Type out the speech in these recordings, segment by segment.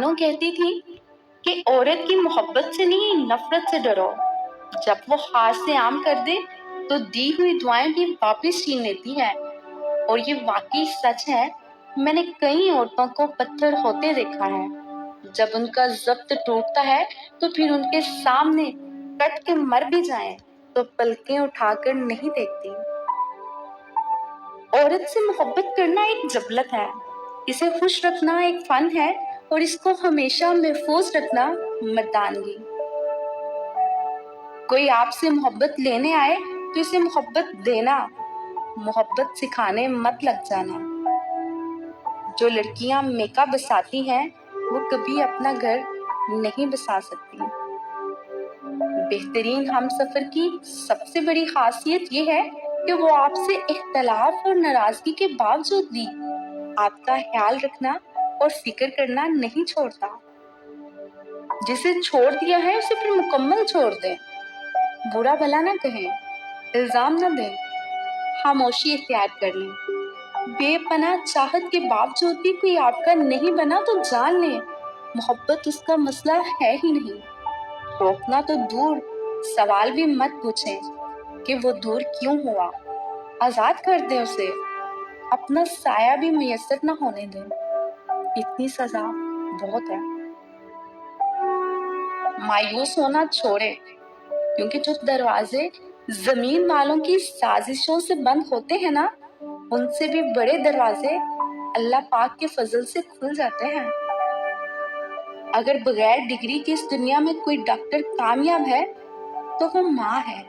नानो कहती थी कि औरत की मोहब्बत से नहीं, नफरत से डरो। जब वो हाथ से आम कर दे तो दी हुई दुआएं भी वापस छीन लेती है। और ये वाकई सच है। मैंने कई औरतों को पत्थर होते देखा है। जब उनका ज़ब्त टूटता है तो फिर उनके सामने कट के मर भी जाएं तो पलकें उठाकर नहीं देखती। औरत से मोहब्बत करना एक जबलत है। इसे खुश रखना एक फन है और इसको हमेशा महफूज रखना मर्दानगी। कोई आपसे मोहब्बत लेने आए तो इसे मोहब्बत देना, मोहब्बत सिखाने मत लग जाना। जो लड़कियां मेकअप बसाती हैं वो कभी अपना घर नहीं बसा सकती। बेहतरीन हमसफर की सबसे बड़ी खासियत ये है कि वो आपसे इख्तलाफ और नाराजगी के बावजूद भी आपका ख्याल रखना और फिक्र करना नहीं छोड़ता। जिसे छोड़ दिया है उसे फिर मुकम्मल छोड़ दें। बुरा भला ना कहें, इल्जाम ना दें, खामोशी इख्तियार कर लें। बेपनाह चाहत के बावजूद भी कोई आपका नहीं बना तो जान लें, मोहब्बत उसका मसला है ही नहीं। रोकना तो दूर, सवाल भी मत पूछें कि वो दूर क्यों हुआ। आजाद कर दें उसे, अपना साया भी मुयस्सर ना होने दें। इतनी सजा बहुत है। मायूस होना छोड़े, क्योंकि जो दरवाजे जमीन वालों की साजिशों से बंद होते हैं ना, उनसे भी बड़े दरवाजे अल्लाह पाक के फजल से खुल जाते हैं। अगर बगैर डिग्री की इस दुनिया में कोई डॉक्टर कामयाब है तो वो माँ है।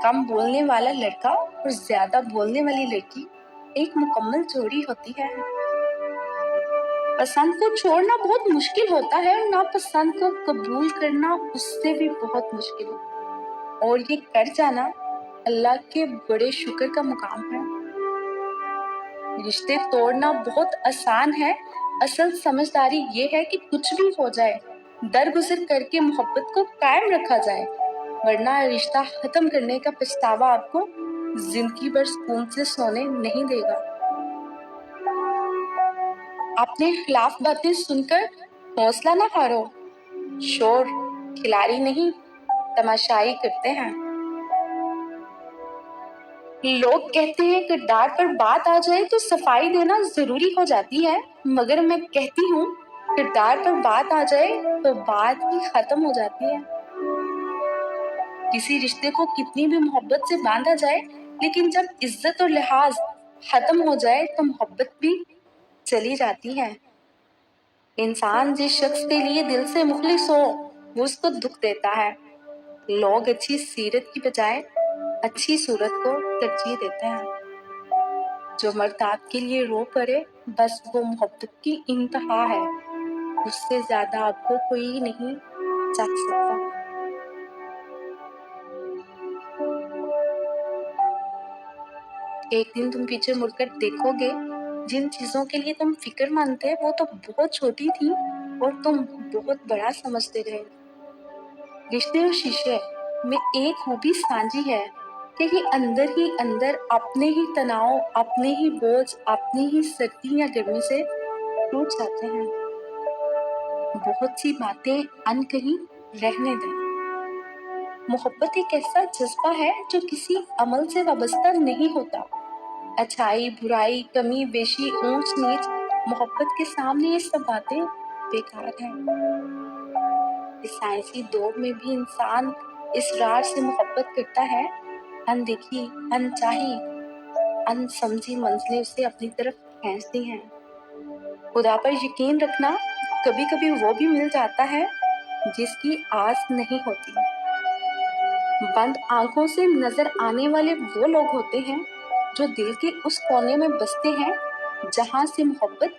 कम बोलने वाला लड़का और ज्यादा बोलने वाली लड़की एक मुकम्मल जोड़ी होती है। पसंद को छोड़ना बहुत मुश्किल होता है और नापसंद को कबूल करना उससे भी बहुत मुश्किल है। और ये कर जाना अल्लाह के बड़े शुक्र का मुकाम है। रिश्ते तोड़ना बहुत आसान है, असल समझदारी ये है कि कुछ भी हो जाए दरगुजर करके मोहब्बत को कायम रखा जाए, वरना रिश्ता खत्म करने का पछतावा आपको जिंदगी भर सुकून से सोने नहीं देगा। अपने खिलाफ बातें सुनकर हौसला ना हारो। शोर खिलाड़ी नहीं, तमाशाई करते हैं। लोग कहते हैं किरदार पर बात आ जाए तो सफाई देना जरूरी हो जाती है, मगर मैं कहती हूँ किरदार पर बात आ जाए तो बात ही खत्म हो जाती है। किसी रिश्ते को कितनी भी मोहब्बत से बांधा जाए, लेकिन जब इज्जत और लिहाज खत्म हो जाए तो मोहब्बत भी चली जाती है। इंसान जिस शख्स के लिए दिल से मुखलिस हो वो उसको दुख देता है। लोग अच्छी सीरत की बजाय अच्छी सूरत को तरजीह देते हैं। जो मर्द आपके लिए रो पड़े बस वो मोहब्बत की इंतहा है, उससे ज्यादा आपको कोई नहीं चाह सकता। एक दिन तुम पीछे मुड़कर देखोगे, जिन चीजों के लिए तुम फिक्रमंद थे वो तो बहुत छोटी थी और तुम बहुत बड़ा समझते रहे। रिश्ते और शीशे में एक खूबी सांझी है कि ये अंदर ही अंदर अपने ही तनाव, अपने ही बोझ, अपनी ही सर्दी या गर्मी से टूट जाते हैं। बहुत सी बातें अनकही रहने दें। मोहब्बत एक ऐसा जज्बा है जो किसी अमल से वाबस्ता नहीं होता। अच्छाई, बुराई, कमी, बेशी, ऊंच नीच, मोहब्बत के सामने ये सब बातें बेकार हैं। इस साइंसी दौर में भी इंसान इसरार से मोहब्बत करता है। अनदेखी, अनचाही, अनसमझी मंजिलें उसे अपनी तरफ खींचती हैं। खुदा पर यकीन रखना, कभी कभी वो भी मिल जाता है जिसकी आस नहीं होती। बंद आंखों से नजर आने वाले वो लोग होते हैं जो दिल के उस कोने में बसते हैं जहां से मोहब्बत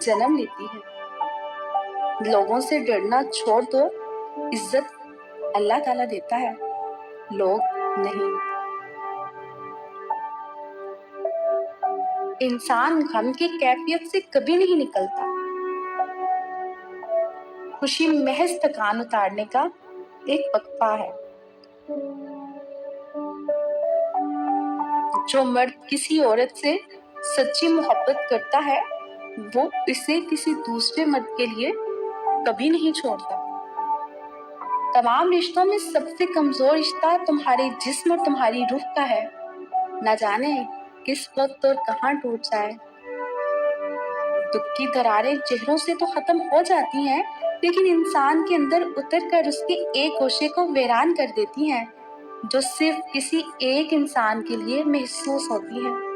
जन्म लेती है। लोगों से डरना छोड़ दो, इज्जत अल्लाह ताला देता है, लोग नहीं। इंसान गम की कैफियत से कभी नहीं निकलता। खुशी महज थकान उतारने का एक वक्फा है। जो मर्द किसी औरत से सच्ची मोहब्बत करता है وہ اسے کسی دوسرے مرد کے لیے کبھی نہیں چھوڑتا۔ تمام رشتوں میں سب سے کمزور رشتہ تمہارے جسم اور تمہاری روح کا ہے۔ نہ جانے کس وقت اور کہاں ٹوٹ جائے۔ دکھ کی دراریں چہروں سے تو ختم ہو جاتی ہیں، لیکن انسان کے اندر اتر کر اس کے ایک گوشے کو ویران کر دیتی ہیں، جو صرف کسی ایک انسان کے لیے محسوس ہوتی ہے۔